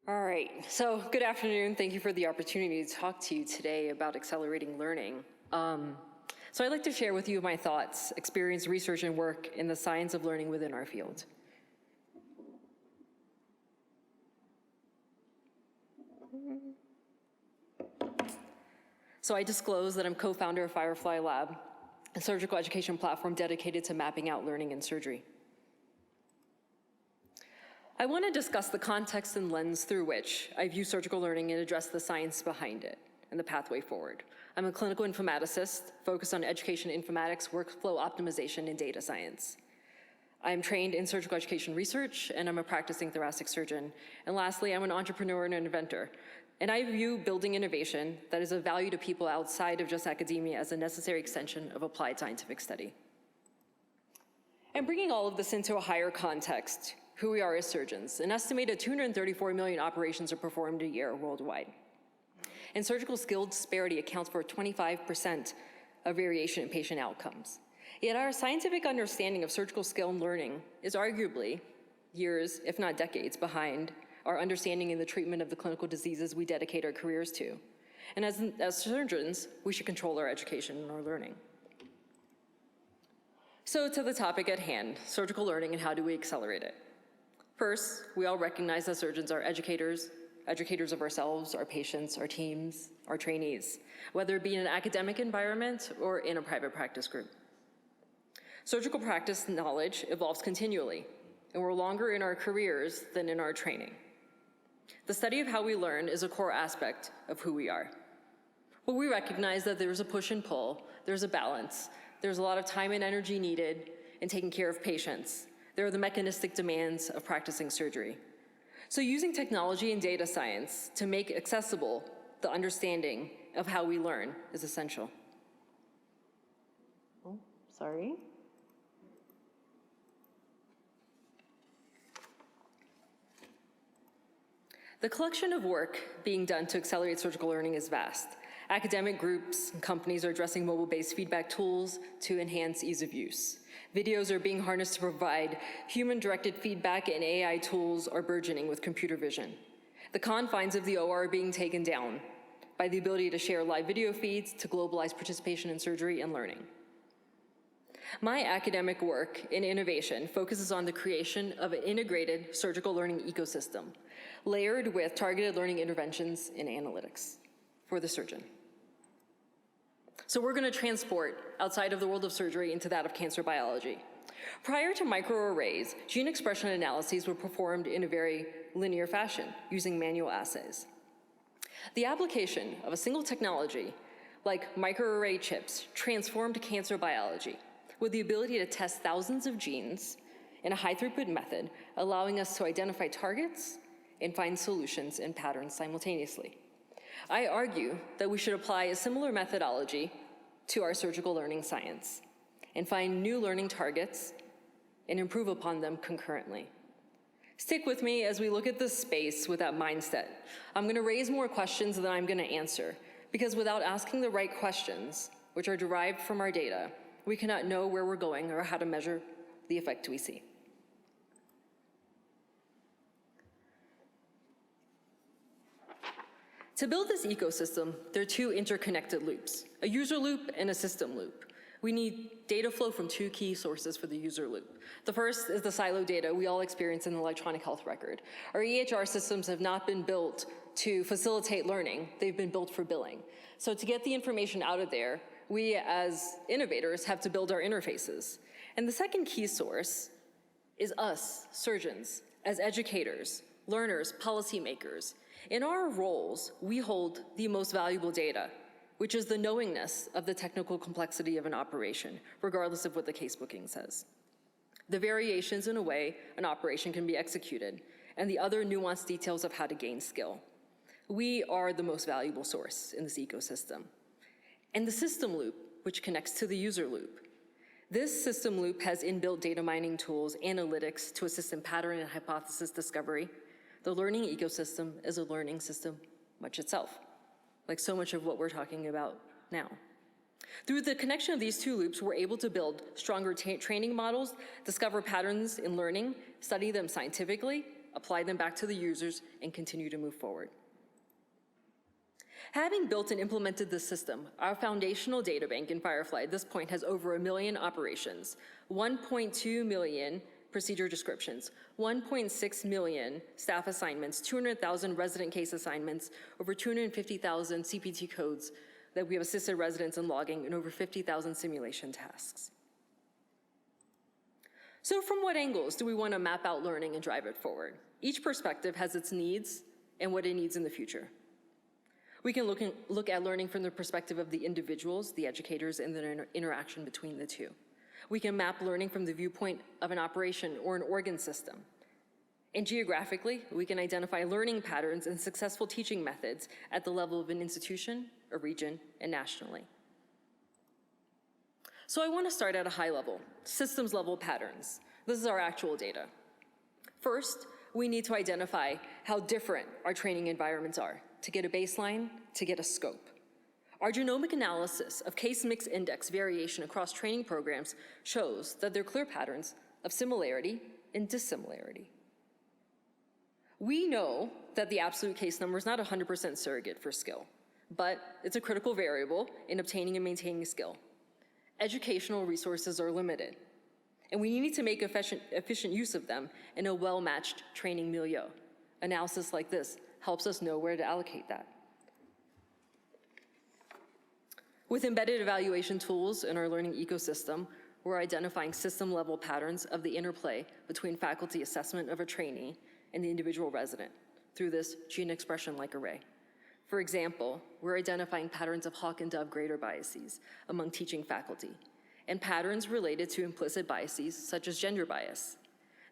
All right, so good afternoon. Thank you for the opportunity to talk to you today about accelerating learning. So I'd like to share with you my thoughts, experience, research, and work in the science of learning within our field. So I disclose that I'm co-founder of Firefly Lab, a surgical education platform dedicated to mapping out learning in surgery. I want to discuss the context and lens through which I view surgical learning and address the science behind it and the pathway forward. I'm a clinical informaticist focused on education informatics, workflow optimization, and data science. I'm trained in surgical education research, and I'm a practicing thoracic surgeon. And lastly, I'm an entrepreneur and an inventor. And I view building innovation that is of value to people outside of just academia as a necessary extension of applied scientific study. And bringing all of this into a higher context, who we are as surgeons. An estimated 234 million operations are performed a year worldwide. And surgical skill disparity accounts for 25% of variation in patient outcomes. Yet our scientific understanding of surgical skill and learning is arguably years, if not decades, behind our understanding in the treatment of the clinical diseases we dedicate our careers to. And as surgeons, we should control our education and our learning. So to the topic at hand, surgical learning and how do we accelerate it? First, we all recognize that surgeons are educators of ourselves, our patients, our teams, our trainees, whether it be in an academic environment or in a private practice group. Surgical practice knowledge evolves continually, and we're longer in our careers than in our training. The study of how we learn is a core aspect of who we are. But we recognize that there's a push and pull, there's a balance, there's a lot of time and energy needed in taking care of patients. There are the mechanistic demands of practicing surgery. So using technology and data science to make accessible the understanding of how we learn is essential. Oh, sorry. The collection of work being done to accelerate surgical learning is vast. Academic groups and companies are addressing mobile-based feedback tools to enhance ease of use. Videos are being harnessed to provide human-directed feedback, and AI tools are burgeoning with computer vision. The confines of the OR are being taken down by the ability to share live video feeds to globalize participation in surgery and learning. My academic work in innovation focuses on the creation of an integrated surgical learning ecosystem, layered with targeted learning interventions and analytics for the surgeon. So we're going to transport outside of the world of surgery into that of cancer biology. Prior to microarrays, gene expression analyses were performed in a very linear fashion using manual assays. The application of a single technology like microarray chips transformed cancer biology with the ability to test thousands of genes in a high-throughput method, allowing us to identify targets and find solutions and patterns simultaneously. I argue that we should apply a similar methodology to our surgical learning science and find new learning targets and improve upon them concurrently. Stick with me as we look at this space with that mindset. I'm going to raise more questions than I'm going to answer, because without asking the right questions, which are derived from our data, we cannot know where we're going or how to measure the effect we see. To build this ecosystem, there are two interconnected loops, a user loop and a system loop. We need data flow from two key sources for the user loop. The first is the silo data we all experience in the electronic health record. Our EHR systems have not been built to facilitate learning, they've been built for billing. So to get the information out of there, we as innovators have to build our interfaces. And the second key source is us, surgeons, as educators, learners, policymakers. In our roles, we hold the most valuable data, which is the knowingness of the technical complexity of an operation, regardless of what the case booking says. The variations in a way an operation can be executed, and the other nuanced details of how to gain skill. We are the most valuable source in this ecosystem. And the system loop, which connects to the user loop. This system loop has inbuilt data mining tools, analytics to assist in pattern and hypothesis discovery. The learning ecosystem is a learning system much itself, like so much of what we're talking about now. Through the connection of these two loops, we're able to build stronger training models, discover patterns in learning, study them scientifically, apply them back to the users, and continue to move forward. Having built and implemented this system, our foundational data bank in Firefly at this point has over 1 million operations, 1.2 million procedure descriptions, 1.6 million staff assignments, 200,000 resident case assignments, over 250,000 CPT codes that we have assisted residents in logging, and over 50,000 simulation tasks. So from what angles do we want to map out learning and drive it forward? Each perspective has its needs and what it needs in the future. We can look at learning from the perspective of the individuals, the educators, and the interaction between the two. We can map learning from the viewpoint of an operation or an organ system. And geographically, we can identify learning patterns and successful teaching methods at the level of an institution, a region, and nationally. So I want to start at a high level, systems level patterns. This is our actual data. First, we need to identify how different our training environments are to get a baseline, to get a scope. Our genomic analysis of case mix index variation across training programs shows that there are clear patterns of similarity and dissimilarity. We know that the absolute case number is not 100% surrogate for skill, but it's a critical variable in obtaining and maintaining skill. Educational resources are limited, and we need to make efficient use of them in a well-matched training milieu. Analysis like this helps us know where to allocate that. With embedded evaluation tools in our learning ecosystem, we're identifying system-level patterns of the interplay between faculty assessment of a trainee and the individual resident through this gene expression-like array. For example, we're identifying patterns of hawk and dove grader biases among teaching faculty, and patterns related to implicit biases such as gender bias.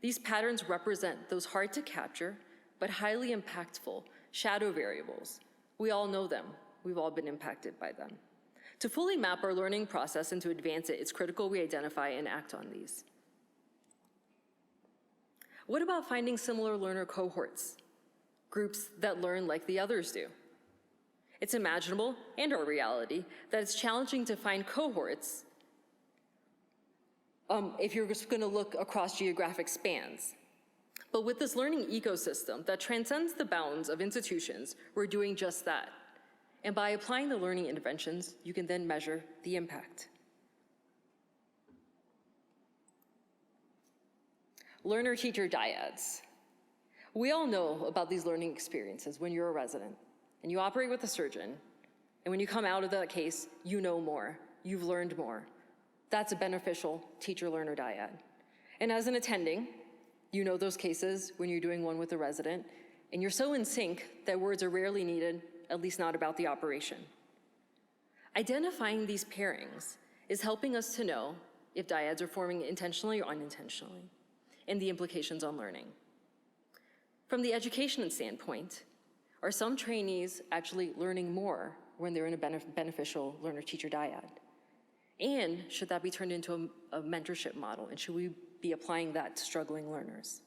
These patterns represent those hard to capture but highly impactful shadow variables. We all know them. We've all been impacted by them. To fully map our learning process and to advance it, it's critical we identify and act on these. What about finding similar learner cohorts, groups that learn like the others do? It's imaginable, and our reality, that it's challenging to find cohorts if you're just going to look across geographic spans. But with this learning ecosystem that transcends the bounds of institutions, we're doing just that. And by applying the learning interventions, you can then measure the impact. Learner-teacher dyads. We all know about these learning experiences when you're a resident, and you operate with a surgeon, and when you come out of that case, you know more, you've learned more. That's a beneficial teacher-learner dyad. And as an attending, you know those cases when you're doing one with a resident, and you're so in sync that words are rarely needed, at least not about the operation. Identifying these pairings is helping us to know if dyads are forming intentionally or unintentionally, and the implications on learning. From the education standpoint, are some trainees actually learning more when they're in a beneficial learner-teacher dyad? And should that be turned into a mentorship model, and should we be applying that to struggling learners?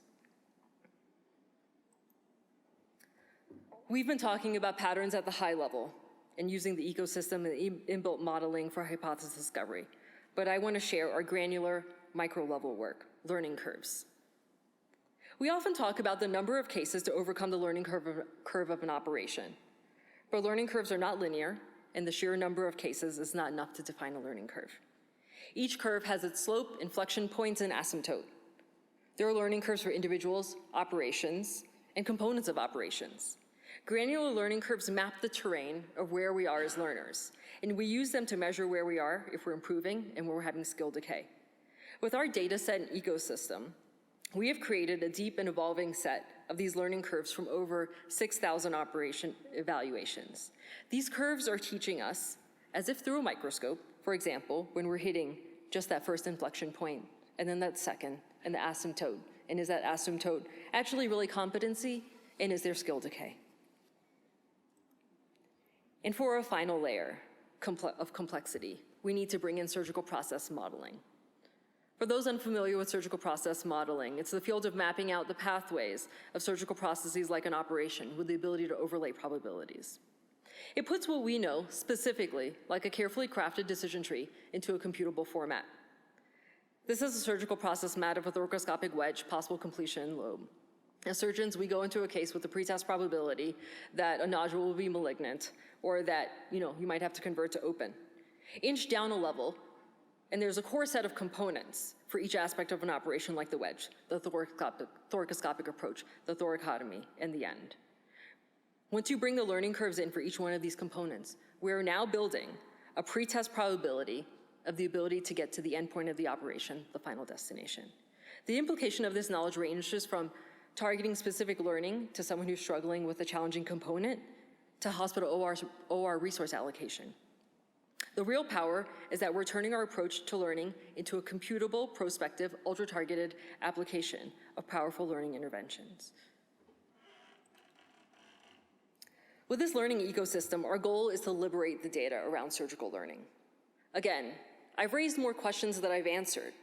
We've been talking about patterns at the high level and using the ecosystem and inbuilt modeling for hypothesis discovery, but I want to share our granular micro-level work, learning curves. We often talk about the number of cases to overcome the learning curve of an operation, but learning curves are not linear, and the sheer number of cases is not enough to define a learning curve. Each curve has its slope, inflection points, and asymptote. There are learning curves for individuals, operations, and components of operations. Granular learning curves map the terrain of where we are as learners, and we use them to measure where we are if we're improving and where we're having skill decay. With our data set and ecosystem, we have created a deep and evolving set of these learning curves from over 6,000 operation evaluations. These curves are teaching us, as if through a microscope, for example, when we're hitting just that first inflection point, and then that second, and the asymptote. And is that asymptote actually really competency, and is there skill decay? And for a final layer of complexity, we need to bring in surgical process modeling. For those unfamiliar with surgical process modeling, it's the field of mapping out the pathways of surgical processes like an operation with the ability to overlay probabilities. It puts what we know specifically, like a carefully crafted decision tree, into a computable format. This is a surgical process map of a thoracoscopic wedge, possible completion, and lobe. As surgeons, we go into a case with a pretest probability that a nodule will be malignant or that you might have to convert to open. Inch down a level, and there's a core set of components for each aspect of an operation like the wedge, the thoracoscopic approach, the thoracotomy, and the end. Once you bring the learning curves in for each one of these components, we are now building a pretest probability of the ability to get to the endpoint of the operation, the final destination. The implication of this knowledge ranges from targeting specific learning to someone who's struggling with a challenging component to hospital OR resource allocation. The real power is that we're turning our approach to learning into a computable, prospective, ultra-targeted application of powerful learning interventions. With this learning ecosystem, our goal is to liberate the data around surgical learning. Again, I've raised more questions than I've answered,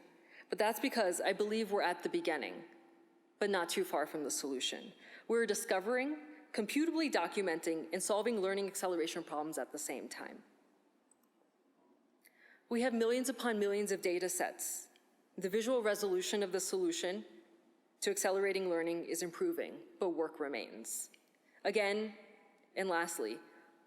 but that's because I believe we're at the beginning, but not too far from the solution. We're discovering, computably documenting, and solving learning acceleration problems at the same time. We have millions upon millions of data sets. The visual resolution of the solution to accelerating learning is improving, but work remains. Again, and lastly,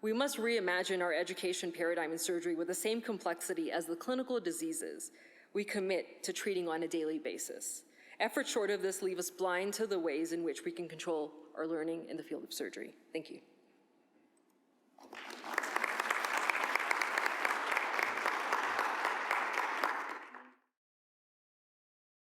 we must reimagine our education paradigm in surgery with the same complexity as the clinical diseases we commit to treating on a daily basis. Efforts short of this leave us blind to the ways in which we can control our learning in the field of surgery. Thank you.